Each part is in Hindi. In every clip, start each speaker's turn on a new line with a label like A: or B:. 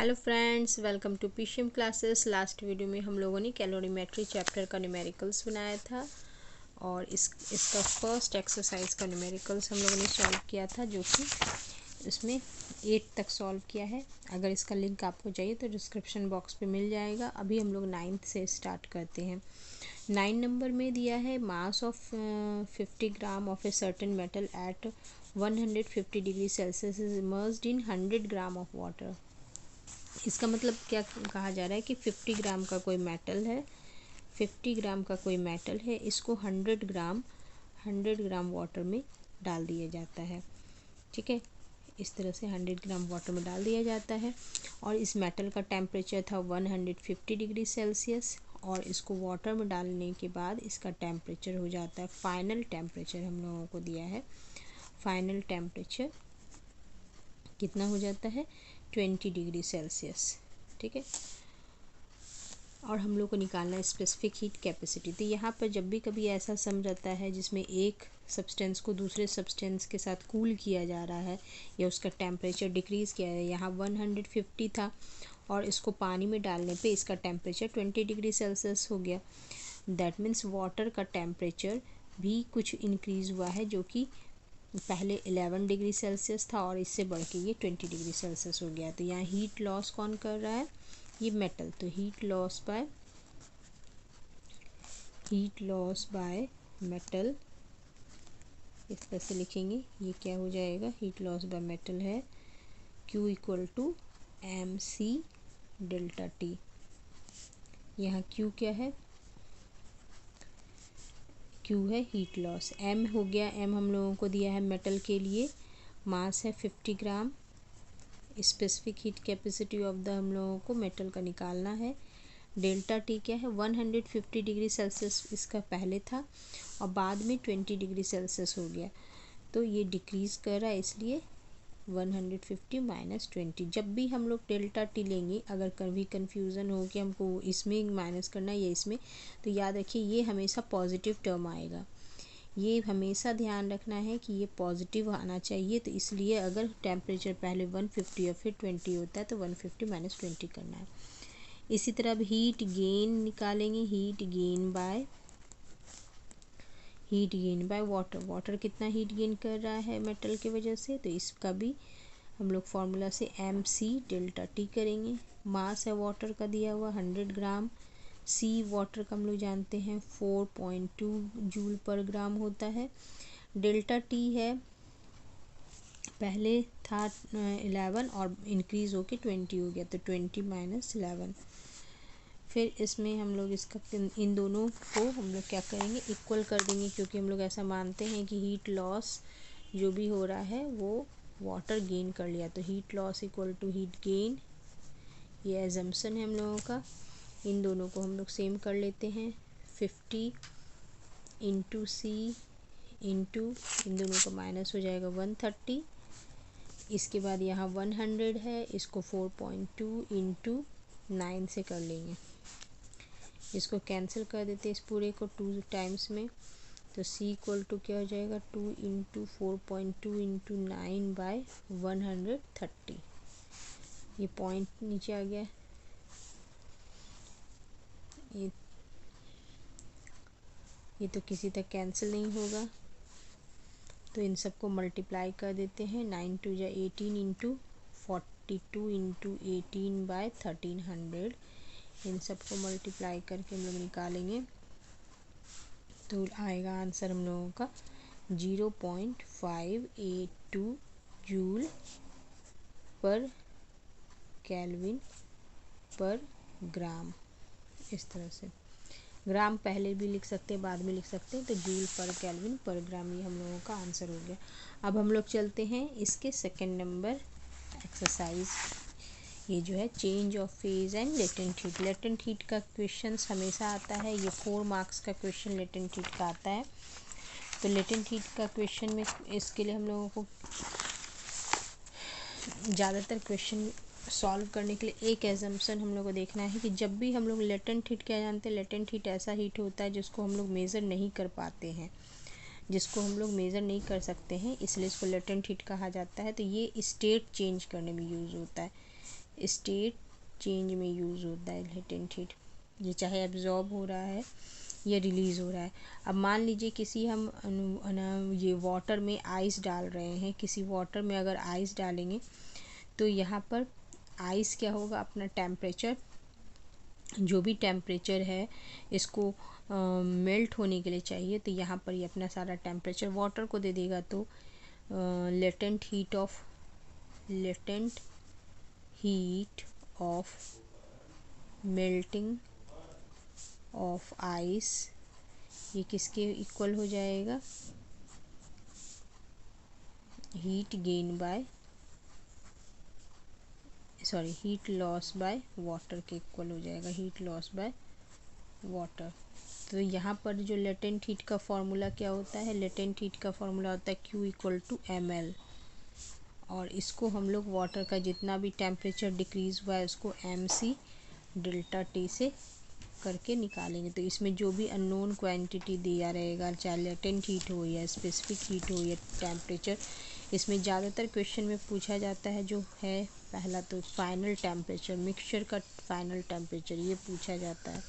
A: Hello friends, welcome to PCM classes. Last video में हम लोगों ने कैलोरीमेट्री चैप्टर का न्यूमेरिकल्स बनाया था और इसका फर्स्ट एक्सरसाइज का न्यूमेरिकल्स हम लोगों ने सॉल्व किया था, जो कि इसमें 8 तक सॉल्व किया है। अगर इसका लिंक आपको चाहिए तो डिस्क्रिप्शन बॉक्स पे मिल जाएगा। अभी हम लोग 9th से स्टार्ट करते हैं। 9 नंबर में दिया है mass of 50 gram of a certain metal at 150 degree Celsius is immersed in 100 gram of water. इसका मतलब क्या कहा जा रहा है कि 50 ग्राम का कोई मेटल है, 50 ग्राम का कोई मेटल है, इसको 100 ग्राम वाटर में डाल दिया जाता है। ठीक है, इस तरह से 100 ग्राम वाटर में डाल दिया जाता है और इस मेटल का टेम्परेचर था 150 डिग्री सेल्सियस और इसको वाटर में डालने के बाद इसका टेम्परेचर हो जाता है, फाइनल टेम्परेचर हम लोगों को दिया है, फाइनल टेम्परेचर कितना हो जाता है 20 डिग्री सेल्सियस। ठीक है, और हम लोग को निकालना है स्पेसिफिक हीट कैपेसिटी। तो यहाँ पर जब भी कभी ऐसा सम रहता है जिसमें एक सब्सटेंस को दूसरे सब्सटेंस के साथ कूल किया जा रहा है या उसका टेम्परेचर डिक्रीज़ किया है, यहाँ 150 था और इसको पानी में डालने पे इसका टेम्परेचर 20 डिग्री सेल्सियस हो गया। दैट मीन्स वाटर का टेम्परेचर भी कुछ इंक्रीज़ हुआ है, जो कि पहले 11 डिग्री सेल्सियस था और इससे बढ़ के ये 20 डिग्री सेल्सियस हो गया। तो यहाँ हीट लॉस कौन कर रहा है, ये मेटल। तो हीट लॉस बाय मेटल, इस तरह से लिखेंगे। ये क्या हो जाएगा, हीट लॉस बाय मेटल है Q equal to MC delta T। यहाँ Q क्या है, Q है हीट लॉस, M हो गया, M हम लोगों को दिया है मेटल के लिए, मास है 50 gram, specific heat capacity of the हम लोगों को मेटल का निकालना है। डेल्टा टी क्या है, 150 डिग्री सेल्सियस इसका पहले था और बाद में 20 डिग्री सेल्सियस हो गया, तो ये डिक्रीज़ कर रहा है, इसलिए 150 माइनस 20। जब भी हम लोग डेल्टा टी लेंगे, अगर कभी कन्फ्यूज़न हो कि हमको इसमें माइनस करना है या इसमें, तो याद रखिए ये हमेशा पॉजिटिव टर्म आएगा। ये हमेशा ध्यान रखना है कि ये पॉजिटिव आना चाहिए। तो इसलिए अगर टेम्परेचर पहले 150 और फिर 20 होता है तो 150 माइनस 20 करना है। इसी तरह अब हीट गेन निकालेंगे, हीट गेन बाय वाटर कितना हीट गेन कर रहा है मेटल की वजह से, तो इसका भी हम लोग फार्मूला से MC डेल्टा T करेंगे। मास है वाटर का दिया हुआ 100 ग्राम, C वाटर का हम लोग जानते हैं 4.2 जूल पर ग्राम होता है। डेल्टा T है, पहले था 11 और इंक्रीज़ होके 20 हो गया, तो 20 माइनस 11। फिर इसमें हम लोग इसका इन दोनों को हम लोग क्या करेंगे, इक्वल कर देंगे, क्योंकि हम लोग ऐसा मानते हैं कि हीट लॉस जो भी हो रहा है वो वाटर गेन कर लिया, तो heat loss equal to heat gain, ये एजम्पशन है हम लोगों का। इन दोनों को हम लोग सेम कर लेते हैं, 50 इंटू C इंटू इन दोनों का माइनस हो जाएगा 130। इसके बाद यहाँ 100 है, इसको 4.2 इंटू 9 से कर लेंगे, इसको कैंसिल कर देते हैं इस पूरे को 2 टाइम्स में, तो C इक्वल टू क्या हो जाएगा 2 इंटू 4.2 इंटू 9 बाय 130। ये पॉइंट नीचे आ गया, ये तो किसी तक कैंसिल नहीं होगा, तो इन सबको मल्टीप्लाई कर देते हैं। 9 टू जा 18 इंटू 42 इंटू 18 बाय 1300, इन सबको मल्टीप्लाई करके हम लोग निकालेंगे तो आएगा आंसर हम लोगों का 0.582 जूल पर केल्विन पर ग्राम। इस तरह से ग्राम पहले भी लिख सकते हैं, बाद में लिख सकते हैं, तो जूल पर केल्विन पर ग्राम, ये हम लोगों का आंसर हो गया। अब हम लोग चलते हैं इसके सेकंड नंबर एक्सरसाइज, ये जो है change of phase and latent heat. Latent heat का क्वेश्चन हमेशा आता है, ये 4 मार्क्स का क्वेश्चन लेटेंट हीट का आता है। तो लेटेंट हीट का क्वेश्चन में इसके लिए हम लोगों को ज़्यादातर क्वेश्चन सॉल्व करने के लिए एक एजम्पशन हम लोग को देखना है कि जब भी हम लोग लेटेंट हीट क्या जानते हैं, लेटेंट हीट ऐसा हीट होता है जिसको हम लोग मेज़र नहीं कर पाते हैं, जिसको हम लोग मेज़र नहीं कर सकते हैं, इसलिए इसको लेटेंट हीट कहा जाता है। तो ये स्टेट चेंज करने में यूज़ होता है, स्टेट चेंज में यूज़ होता है लेटेंट हीट। ये चाहे एब्जॉर्ब हो रहा है या रिलीज़ हो रहा है। अब मान लीजिए किसी हम ये वाटर में आइस डाल रहे हैं, किसी वाटर में अगर आइस डालेंगे तो यहाँ पर आइस क्या होगा, अपना टेम्परेचर, जो भी टेम्परेचर है इसको मेल्ट होने के लिए चाहिए, तो यहाँ पर ये अपना सारा टेम्परेचर वाटर को दे देगा। तो latent heat of melting of ice, ये किसके इक्वल हो जाएगा, हीट लॉस बाय वाटर के इक्वल हो जाएगा, हीट लॉस बाय वाटर। तो यहाँ पर जो लेटेंट हीट का फॉर्मूला क्या होता है, लेटेंट हीट का फॉर्मूला होता है Q = ml, और इसको हम लोग वाटर का जितना भी टेम्परेचर डिक्रीज़ हुआ है उसको mc डेल्टा T से करके निकालेंगे। तो इसमें जो भी अननोन क्वांटिटी दिया रहेगा, चाहे लेटेंट हीट हो या स्पेसिफिक हीट हो या टेम्परेचर, इसमें ज़्यादातर क्वेश्चन में पूछा जाता है जो है पहला तो फाइनल टेम्परेचर, मिक्सचर का फाइनल टेम्परेचर ये पूछा जाता है।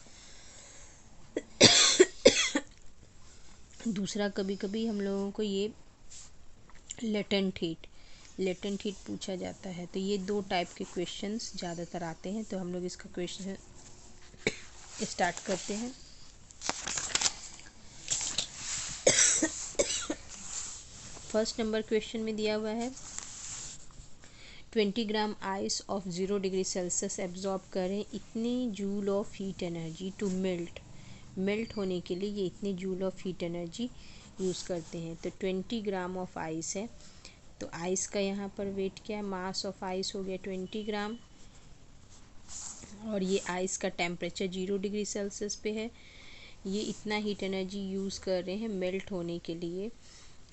A: दूसरा कभी कभी हम लोगों को ये लेटेंट हीट पूछा जाता है। तो ये दो टाइप के क्वेश्चंस ज़्यादातर आते हैं। तो हम लोग इसका क्वेश्चन स्टार्ट करते हैं। फर्स्ट नंबर क्वेश्चन में दिया हुआ है 20 gram ice of 0 degree Celsius absorb करें इतने joule of heat energy to melt होने के लिए ये इतने joule of heat energy use करते हैं। तो 20 ग्राम ऑफ आइस है, तो आइस का यहाँ पर वेट क्या है, मास ऑफ आइस हो गया 20 ग्राम, और ये आइस का टेम्परेचर 0 डिग्री सेल्सियस पे है। ये इतना हीट एनर्जी यूज़ कर रहे हैं मेल्ट होने के लिए,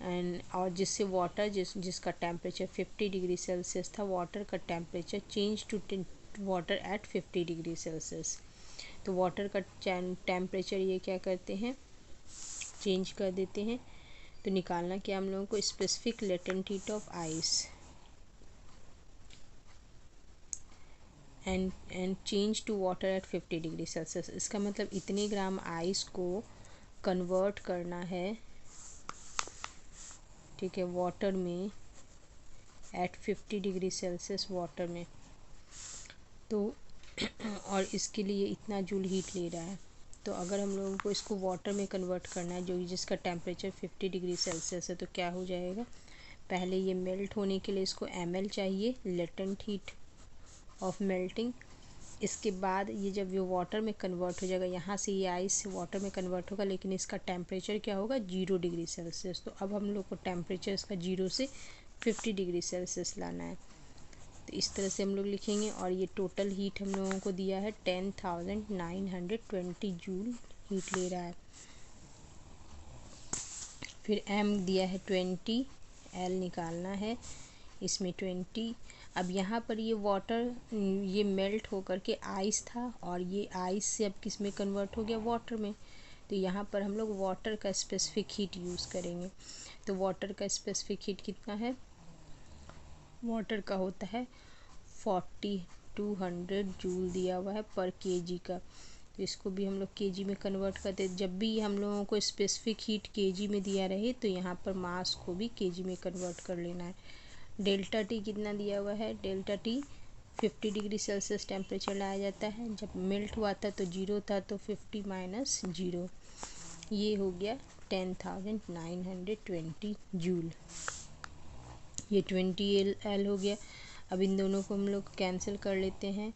A: एंड और जिससे वाटर जिसका टेम्परेचर 50 डिग्री सेल्सियस था, वाटर का temperature change to water at 50 degree Celsius. तो वाटर का टेम्परेचर ये क्या करते हैं, चेंज कर देते हैं। तो निकालना क्या हम लोगों को, specific latent heat of ice and change to water at 50 degree Celsius. इसका मतलब इतने ग्राम आइस को कन्वर्ट करना है, ठीक है, वाटर में एट 50 डिग्री सेल्सियस वाटर में। तो और इसके लिए इतना जूल हीट ले रहा है। तो अगर हम लोगों को इसको वाटर में कन्वर्ट करना है जो जिसका टेम्परेचर 50 डिग्री सेल्सियस है, तो क्या हो जाएगा, पहले ये मेल्ट होने के लिए इसको ml चाहिए, लेटेंट हीट ऑफ मेल्टिंग। इसके बाद ये जब ये वाटर में कन्वर्ट हो जाएगा, यहाँ से ये आइस वाटर में कन्वर्ट होगा, लेकिन इसका टेम्परेचर क्या होगा, 0 डिग्री सेल्सियस। तो अब हम लोग को टेम्परेचर इसका 0 से 50 डिग्री सेल्सियस लाना है। तो इस तरह से हम लोग लिखेंगे। और ये टोटल हीट हम लोगों को दिया है 10,920 जूल हीट ले रहा है। फिर m दिया है 20, l निकालना है, इसमें 20। अब यहाँ पर ये वाटर ये मेल्ट होकर के आइस था, और ये आइस से अब किस में कन्वर्ट हो गया, वाटर में। तो यहाँ पर हम लोग वाटर का स्पेसिफिक हीट यूज़ करेंगे। तो वाटर का स्पेसिफिक हीट कितना है, वाटर का होता है 4200 जूल दिया हुआ है पर केजी का। तो इसको भी हम लोग केजी में कन्वर्ट करते, जब भी हम लोगों को स्पेसिफिक हीट केजी में दिया रहे तो यहाँ पर मास को भी केजी में कन्वर्ट कर लेना है। डेल्टा टी कितना दिया हुआ है, delta T 50 degree Celsius temperature लाया जाता है, जब मेल्ट हुआ था तो 0 था, तो 50 माइनस 0, ये हो गया 10,920 जूल। ये 20 L हो गया। अब इन दोनों को हम लोग कैंसिल कर लेते हैं,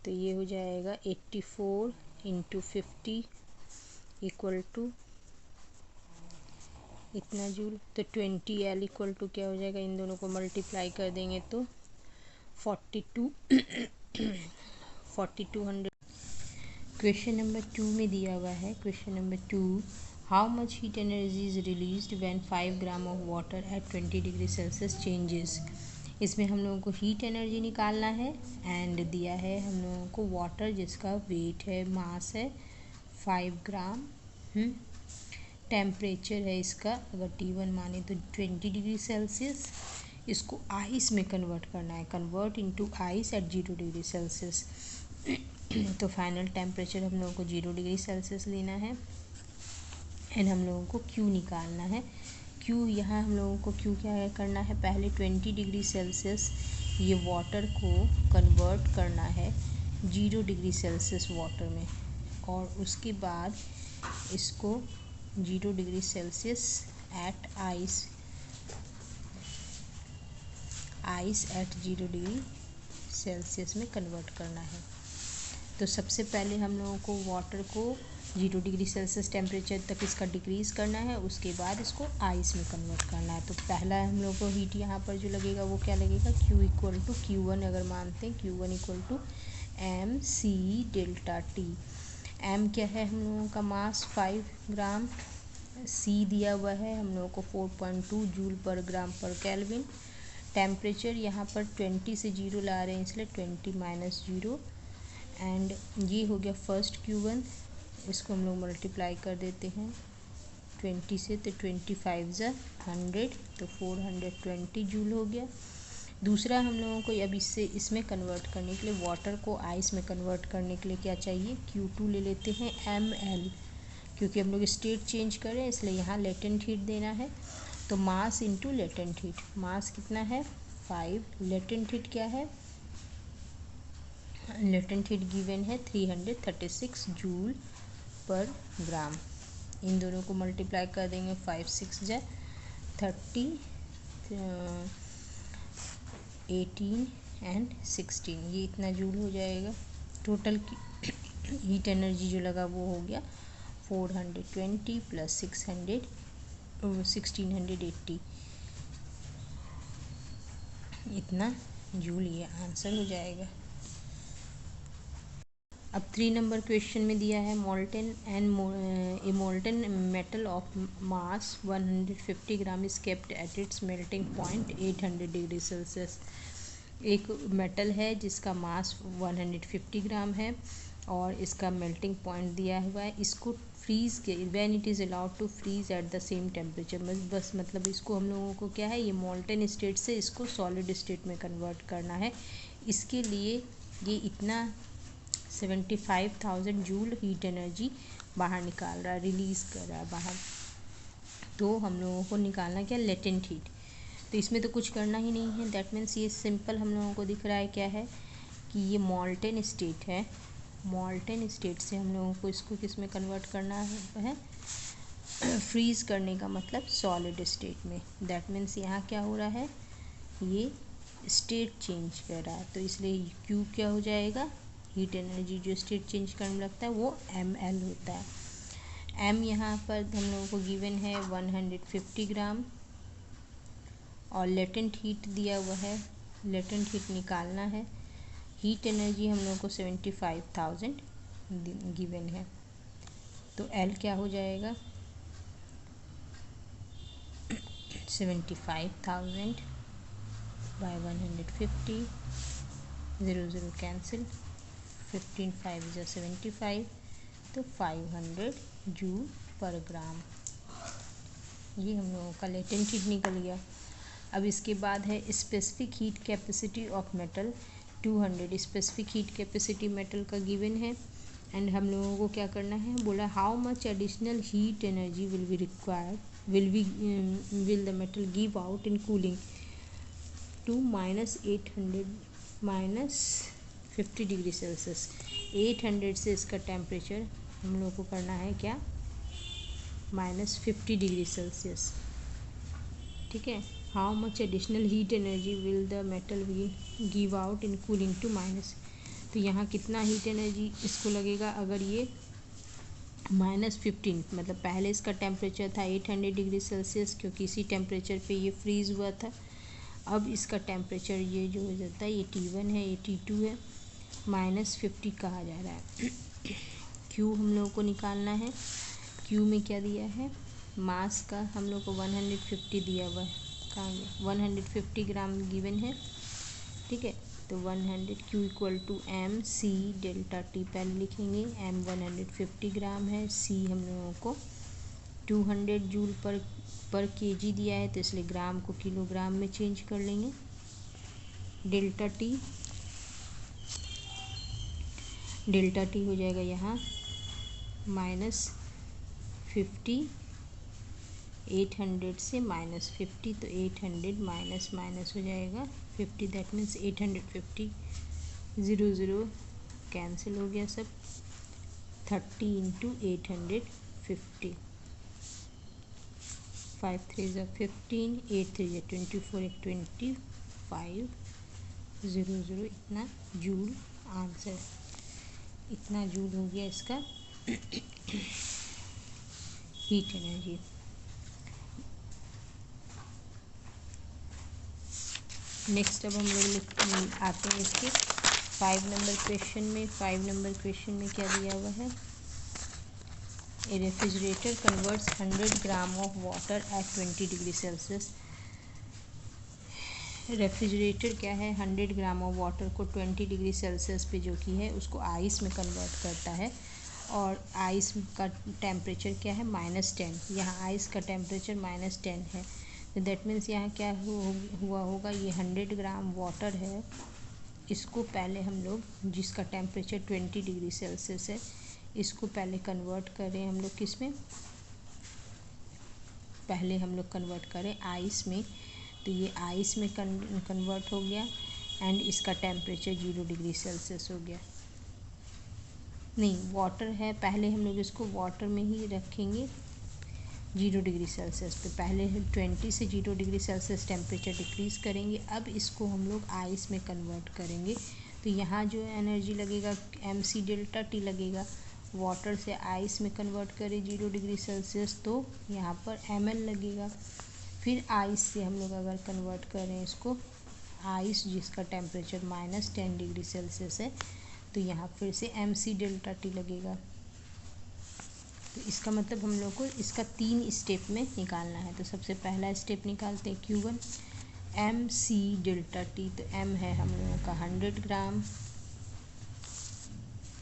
A: तो ये हो जाएगा 84 × 50 इक्वल टू इतना जूल। तो 20 L इक्वल टू क्या हो जाएगा, इन दोनों को मल्टीप्लाई कर देंगे तो 4200। क्वेश्चन नंबर 2 में दिया हुआ है, question number 2, how much heat energy is released when 5 gram of water at 20 degree Celsius changes. इसमें हम लोगों को हीट एनर्जी निकालना है, एंड दिया है हम लोगों को वाटर जिसका वेट है, मास है 5 ग्राम, टेम्परेचर है इसका अगर T1 माने तो 20 डिग्री सेल्सियस, इसको आइस में कन्वर्ट करना है, convert into ice eight 0 degree Celsius. तो फाइनल टेम्परेचर हम लोगों को 0 डिग्री सेल्सियस लेना है एंड हम लोगों को Q निकालना है। Q यहाँ हम लोगों को Q क्या करना है, पहले 20 डिग्री सेल्सियस ये वाटर को कन्वर्ट करना है 0 डिग्री सेल्सियस वाटर में, और उसके बाद इसको 0 degree Celsius at ice eight 0 degree Celsius में कन्वर्ट करना है। तो सबसे पहले हम लोगों को वाटर को 0 डिग्री सेल्सियस टेम्परेचर तक इसका डिक्रीज़ करना है, उसके बाद इसको आइस में कन्वर्ट करना है। तो पहला हम लोग को हीट यहाँ पर जो लगेगा वो क्या लगेगा, Q इक्वल टू Q1 अगर मानते हैं, Q1 equal to MC delta T। M क्या है हम लोगों का, मास 5 ग्राम, C दिया हुआ है हम लोगों को 4.2 जूल पर ग्राम पर केल्विन। टेम्परेचर यहाँ पर 20 से 0 ला रहे हैं इसलिए 20 माइनस 0, एंड ये हो गया फर्स्ट Q1। इसको हम लोग मल्टीप्लाई कर देते हैं 20 से, तो 25 ज़ा 100, तो 420 जूल हो गया। दूसरा हम लोगों को अब इसमें कन्वर्ट करने के लिए, वाटर को आइस में कन्वर्ट करने के लिए क्या चाहिए, Q2 ले लेते हैं ml, क्योंकि हम लोग स्टेट चेंज कर रहे हैं इसलिए यहाँ लेटेंट हीट देना है। तो मास इंटू लेटेंट हीट, मास कितना है 5, लेटेंट हीट क्या है, लेटेंट हीट गिवन है 336 जूल पर ग्राम। इन दोनों को मल्टीप्लाई कर देंगे 5 6 जा 30, 18 एंड 16, ये इतना जूल हो जाएगा। टोटल हीट एनर्जी जो लगा वो हो गया 420 प्लस 600 1680, इतना जूल ये आंसर हो जाएगा। अब 3 नंबर क्वेश्चन में दिया है molten and A molten metal of mass 150 gram is kept at its melting point 800 degree Celsius. एक मेटल है जिसका मास 150 ग्राम है और इसका मेल्टिंग पॉइंट दिया हुआ है, इसको फ्रीज़ के when it is allowed to freeze at the same temperature, बस मतलब इसको हम लोगों को क्या है, ये मोल्टेन स्टेट से इसको सॉलिड स्टेट में कन्वर्ट करना है। इसके लिए ये इतना 75,000 जूल हीट एनर्जी बाहर निकाल रहा है, रिलीज़ कर रहा है बाहर। तो हम लोगों को निकालना क्या, लेटेंट हीट। तो इसमें तो कुछ करना ही नहीं है, दैट मीन्स ये सिंपल हम लोगों को दिख रहा है क्या है कि ये मोल्टेन स्टेट है, मोल्टेन स्टेट से हम लोगों को इसको किस में कन्वर्ट करना है, फ्रीज़ करने का मतलब सॉलिड स्टेट में। दैट मीन्स यहाँ क्या हो रहा है, ये स्टेट चेंज कर रहा है, तो इसलिए Q क्या हो जाएगा, हीट एनर्जी जो स्टेट चेंज करने में लगता है वो ml होता है। m यहाँ पर हम लोगों को गिवन है 150 ग्राम और लेटेंट हीट दिया हुआ है, लेटेंट हीट निकालना है। हीट एनर्जी हम लोगों को 75,000 गिवन है, तो L क्या हो जाएगा 75,000 बाय 150, 0 0 कैंसिल, 15 5 is 75, तो 500 जूल पर ग्राम, ये हम लोगों का लेटेंट हीट निकल गया। अब इसके बाद है specific heat capacity of metal 200, specific heat capacity metal का गिवन है एंड हम लोगों को क्या करना है, बोला how much additional heat energy will be required will the metal give out in cooling to -800 -50 degree Celsius. 800 से इसका टेम्परेचर हम लोग को करना है क्या, -50 डिग्री सेल्सियस, ठीक है। How much additional heat energy will the metal give out in cooling to minus, तो यहाँ कितना हीट एनर्जी इसको लगेगा, अगर ये -15 मतलब पहले इसका टेम्परेचर था 800 डिग्री सेल्सियस, क्योंकि इसी टेम्परेचर पे ये फ्रीज़ हुआ था। अब इसका टेम्परेचर ये जो हो जाता है, ये T1 है, ये T2 है, -50 कहा जा रहा है। Q हम लोगों को निकालना है, Q में क्या दिया है, मास का हम लोग को 150 दिया हुआ है, कहाँ गया 150 ग्राम गिवन है, ठीक है। तो 100 Q equal to MC delta T पहले लिखेंगे, M 150 ग्राम है, C हम लोगों को 200 जूल पर केजी दिया है, तो इसलिए ग्राम को किलोग्राम में चेंज कर लेंगे। डेल्टा टी हो जाएगा यहाँ -50, 800 से -50, तो 800 माइनस हो जाएगा 50, दैट मीन्स 850, 0 कैंसिल हो गया सब। 30 इंटू 850, 5 3 15, 8 3 24, 25, 0 इतना जूल आंसर, इतना जूल हो गया इसका हीट एनर्जी। नेक्स्ट अब हम लोग आते हैं इसके 5 नंबर क्वेश्चन में। 5 नंबर क्वेश्चन में क्या दिया हुआ है, a refrigerator converts 100 gram of water at 20 degree Celsius. Refrigerator क्या है, 100 ग्राम ऑफ वाटर को 20 डिग्री सेल्सियस पे जो कि है उसको आइस में कन्वर्ट करता है, और आइस का टेम्परेचर क्या है -10। यहाँ आइस का टेम्परेचर -10 है, तो दैट मीन्स यहाँ क्या हुआ होगा, ये 100 ग्राम वाटर है, इसको पहले हम लोग, जिसका टेम्परेचर 20 डिग्री सेल्सियस है, इसको पहले कन्वर्ट करें हम लोग किस में, पहले हम लोग कन्वर्ट करें आइस में, तो ये आइस में कन्वर्ट हो गया, एंड इसका टेम्परेचर 0 डिग्री सेल्सियस हो गया। नहीं, वाटर है, पहले हम लोग इसको वाटर में ही रखेंगे 0 डिग्री सेल्सियस पे, पहले 20 से 0 डिग्री सेल्सियस टेम्परेचर डिक्रीज़ करेंगे, अब इसको हम लोग आइस में कन्वर्ट करेंगे, तो यहाँ जो एनर्जी लगेगा mc डेल्टा टी लगेगा। वाटर से आइस में कन्वर्ट करें 0 डिग्री सेल्सियस, तो यहाँ पर ml लगेगा। फिर आइस से हम लोग अगर कन्वर्ट करें इसको, आइस जिसका टेम्परेचर -10 डिग्री सेल्सियस है, तो यहाँ फिर से mc डेल्टा टी लगेगा। तो इसका मतलब हम लोग को इसका 3 स्टेप में निकालना है। तो सबसे पहला स्टेप निकालते हैं Q1 mc डेल्टा टी, तो m है हम लोगों का 100 ग्राम,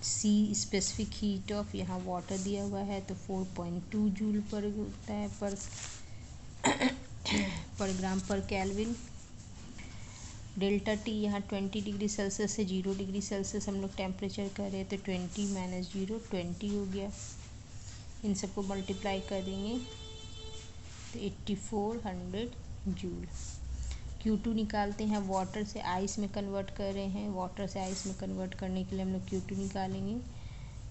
A: c स्पेसिफिक हीट ऑफ, यहाँ वाटर दिया हुआ है तो 4.2 जूल पर होता है पर ग्राम पर केल्विन। डेल्टा टी यहाँ 20 डिग्री सेल्सियस से 0 डिग्री सेल्सियस हम लोग टेम्परेचर कर रहे हैं, तो 20 - 0 20 हो गया। इन सबको मल्टीप्लाई कर देंगे तो 8400 जूल। Q2 निकालते हैं, वाटर से आइस में कन्वर्ट कर रहे हैं, वाटर से आइस में कन्वर्ट करने के लिए हम लोग Q2 निकालेंगे,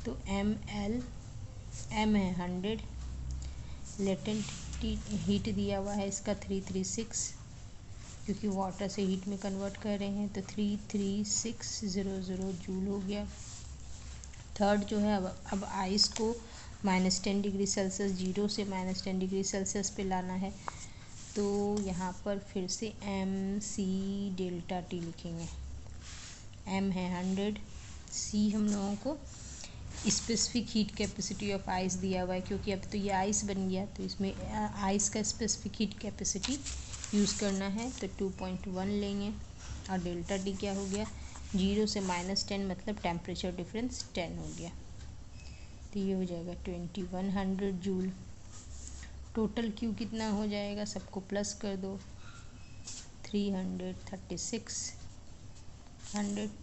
A: तो ml, m है 100, लेटेंट हीट दिया हुआ है इसका 336, क्योंकि वाटर से हीट में कन्वर्ट कर रहे हैं, तो 33600 जूल हो गया। थर्ड जो है, अब आइस को -10 डिग्री सेल्सियस, 0 से -10 डिग्री सेल्सियस पे लाना है, तो यहाँ पर फिर से mc डेल्टा टी लिखेंगे। m है 100, c हम लोगों को specific heat capacity of ice दिया हुआ है, क्योंकि अब तो ये आइस बन गया, तो इसमें आइस का स्पेसिफिक हीट कैपेसिटी यूज़ करना है, तो 2.1 लेंगे। और डेल्टा टी क्या हो गया, 0 से -10 मतलब टेम्परेचर डिफरेंस 10 हो गया, तो ये हो जाएगा 2100 जूल। टोटल Q कितना हो जाएगा, सबको प्लस कर दो, 336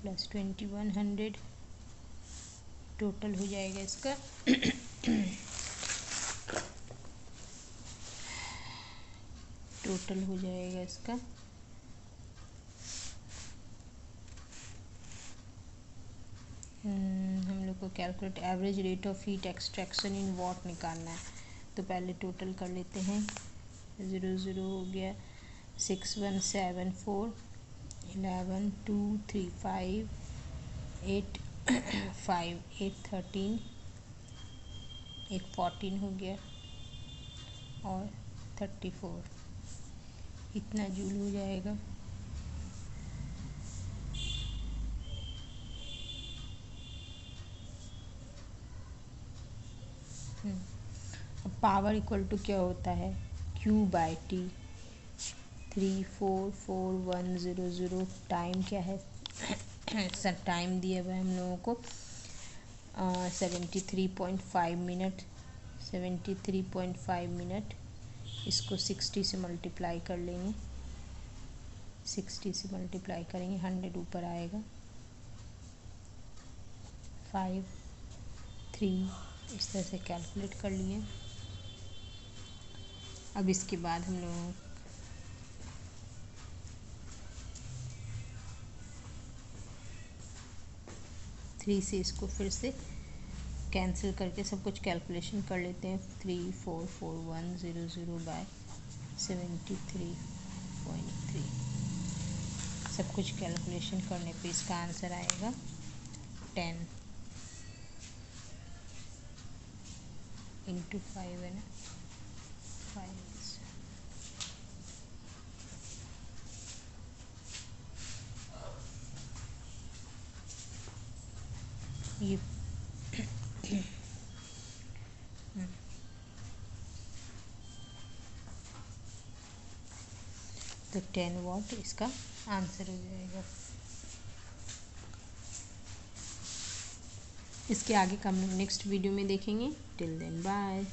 A: प्लस 2100, टोटल हो जाएगा इसका टोटल हो जाएगा इसका हम लोग को calculate average rate of heat extraction in what निकालना है, तो पहले टोटल कर लेते हैं। 0 हो गया, 6174, 11 2 3 5 8 5 8 13, एक 14 हो गया, और 34, इतना जूल हो जाएगा। अब पावर इक्वल टू क्या होता है, Q/T, 3441000। टाइम क्या है सर, टाइम दिया हुआ है हम लोगों को 73.5 मिनट, 73.5 मिनट। इसको 60 से मल्टीप्लाई कर लेंगे, 60 से मल्टीप्लाई करेंगे 100 ऊपर आएगा, 5 3 इस तरह से कैलकुलेट कर लिए। अब इसके बाद हम लोग 3 से इसको फिर से कैंसिल करके सब कुछ कैलकुलेशन कर लेते हैं। 344100 बाय 73.3 सब कुछ कैलकुलेशन करने पे इसका आंसर आएगा 10 इंटू 5 है ना, 5 ये तो 10 वाट इसका आंसर हो जाएगा। इसके आगे का हम लोग नेक्स्ट वीडियो में देखेंगे। Till then bye.